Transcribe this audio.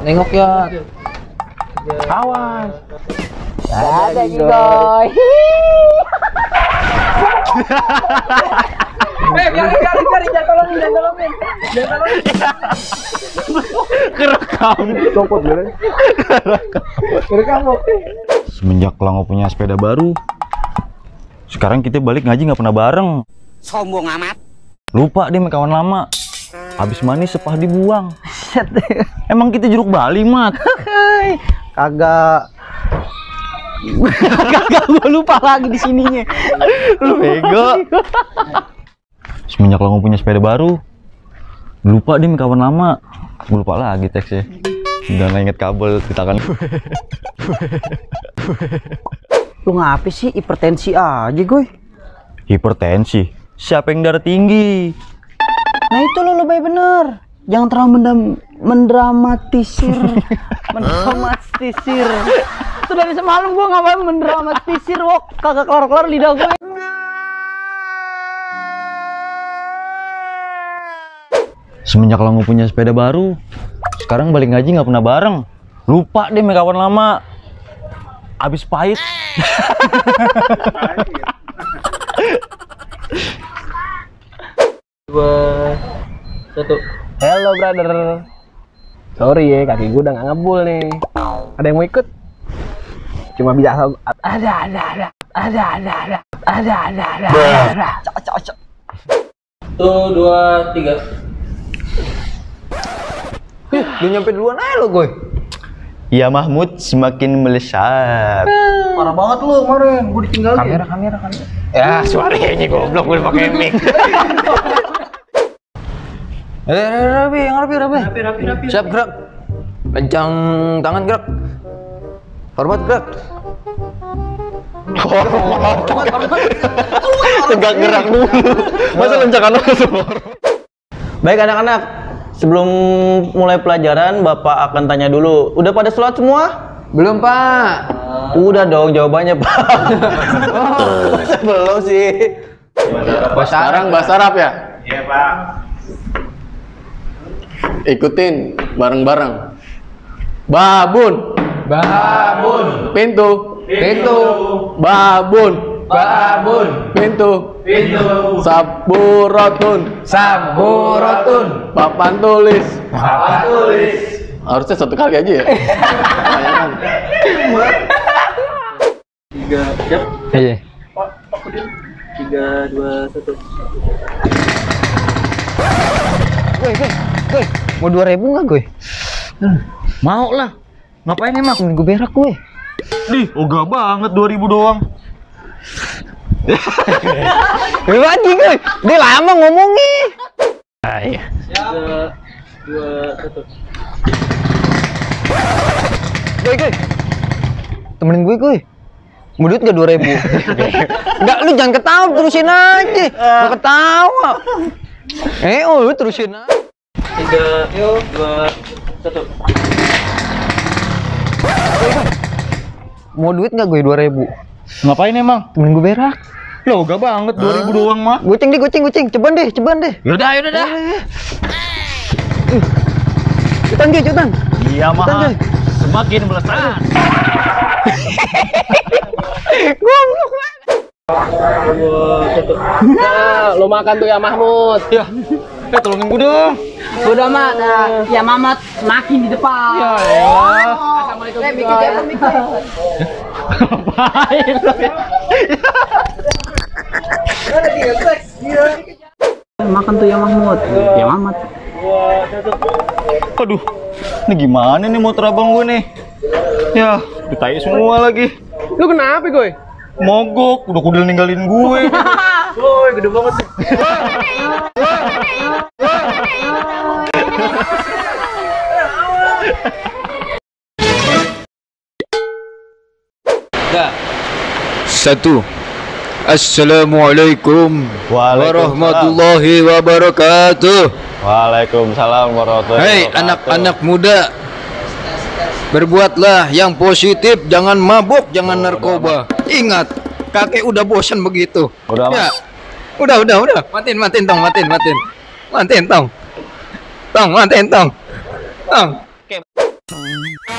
Nengok ya. Awas. Ada Gigoy. Biarin, jangan tolongin. Kerekam. Copot gue. Kerekam. Semenjak Lango punya sepeda baru, sekarang kita balik ngaji nggak pernah bareng. Sombong amat. Lupa dia sama kawan lama. Habis manis sepah dibuang. Emang kita jeruk Bali, Mat? Kagak. Gue lupa lagi di sininya. Lu bego. Semenjak Lango punya sepeda baru, lupa dia sama kawan lama. Gue lupa lagi teksnya. Udah nggak inget kabel di tangan gue. Lu ngapa sih hipertensi aja gue? Hipertensi? Siapa yang darah tinggi? Nah itu lo lebay bener. Jangan terlalu mendramatisir. Mendramatisir. Itu dari semalam gue ngapain mendramatisir, wok. Kagak kelar-kelar lidah gue. Semenjak Lango punya sepeda baru, sekarang balik ngaji nggak pernah bareng. Lupa deh sama kawan lama. Abis pahit. Dua, satu. Hello brother. Sorry ya, kaki gue udah nggak ngebul nih. Ada yang mau ikut? Cuma bisa ada. Cocok. 1, 2, 3. Udah nyampe duluan aja lo gue. Ya Mahmud semakin melesat. Parah banget lo kemarin, gue ditinggalin. Kamera. Ya suaranya goblok gue pakai mic. Rapi. Siap gerak. Kencang tangan gerak. Hormat gerak. Tegak gerak dulu. Masa lencakan langsung. Baik anak-anak, sebelum mulai pelajaran Bapak akan tanya dulu. Udah pada sholat semua? Belum Pak. Udah dong jawabannya Pak. Belum sih. Sekarang bahasa Arab ya? Iya Pak. Ikutin bareng-bareng. Babun. Pintu. Babun. Pintu. Saburatun. Papan tulis. Harusnya satu kali aja ya. Bayangkan. 3, siap. Iya. 3, 2, 1. Gue. Mau 2.000 nggak gue? Mau lah. Ngapain emang? Gue berak gue. Dih, ogah banget 2000 doang. Lagi gue. Dia lama ngomongnya. Iya. 3, 2, 1. Gue. Temenin gue. Mau duit nggak 2.000? Enggak, lu jangan ketawa, terusin aja. Nggak ketawa. Lu terusin aja. 3, 2, 1. Mau duit nggak gue 2.000? Ngapain emang? Temen gue berak. Lo ogah banget 2000 doang mah. Goceng deh. Ceban deh. Yaudah dah. Cutan. Iya mah. Semakin melesat. Goblok. 2, 1. Nah, lo makan tuh ya Mahmud. Ya. Tolongin gue dong. Udah mak, ya Mamat makin di depan. Ya elah. Assalamualaikum. Mikir. Ngapain lo? Makan tuh ya Mahmud. Ya Mamat. Aduh, ini gimana nih motor abang gue nih? Ya, ditai semua lagi. Lu kenapa gue? Mogok, udah kudel ninggalin gue. Woi, gede banget nih. Satu. Assalamualaikum warahmatullahi wabarakatuh. Waalaikumsalam warahmatullahi Hei wabarakatuh. anak-anak muda, berbuatlah yang positif, jangan mabuk, jangan narkoba. Ingat, kakek udah bosan begitu. Udah, ya. Udah. Matiin tong. Tong. Pak.